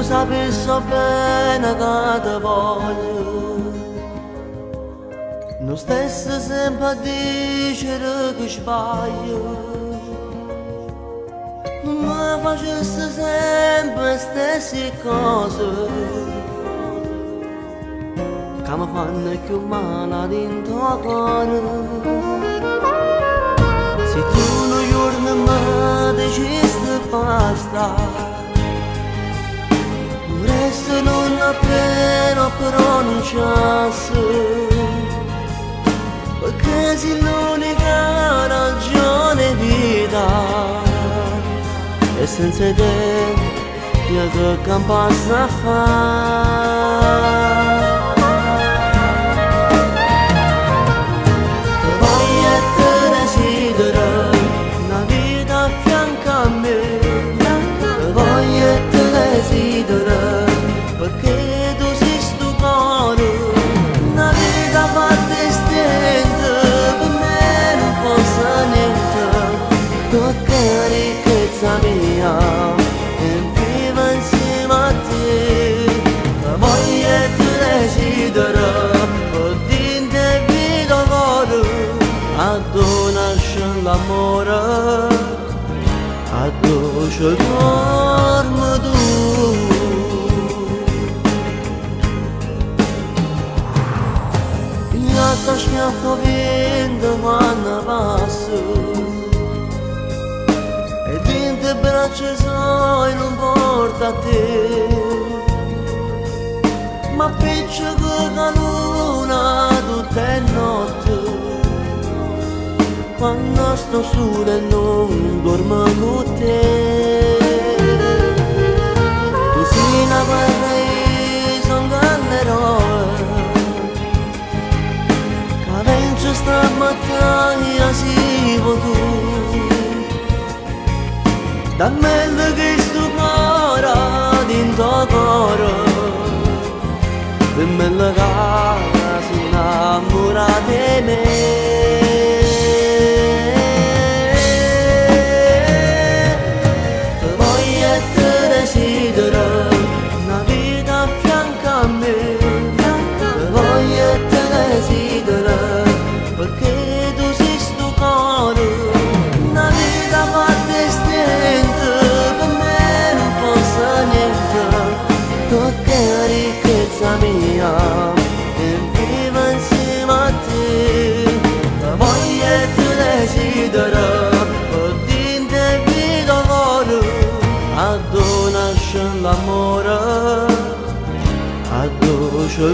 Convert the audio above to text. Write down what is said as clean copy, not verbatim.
sapessi bene che ti voglio, non stessi sempre a dire che sbaglio, ma facessi sempre le stesse cose che mi fanno più male dentro cuore. Se tu un giorno mi dicesti basta, se non appena pronunciassi, perché sei l'unica ragione vita, e senza te io che campassi a fare. Te voglio e te desidero una vita a fianco a me, te voglio e te desidero perché tu sei sto cuore, una vita fatta e stenta, per me non posso niente, tocca ricchezza mia e vivo insieme a te. Te voglio e ti desidero, per dinte vita cuore, a dove nasce l'amore, a dove ci dormi tu. Sta schiaffo vento quando passo e dinte braccia sole non porta a te, ma piccia con la luna tutte le notti, quando sto solo e non dormo con te. Tu sei una paradiso, un galleroe, sta battaglia si può tu, da me che stupora dentro cuore, per me la cara si innamora di me. Te voglio e te desidero una vita a fianco a me, te voglio e te desidero perché tu sei sto cuore, una vita fatta e stenta, per me non posso niente, tocca ricchezza mia e vivo insieme a te. Te voglio e ti desidero, per dinte vita cuore, a dove nasce l'amore, a dove c'è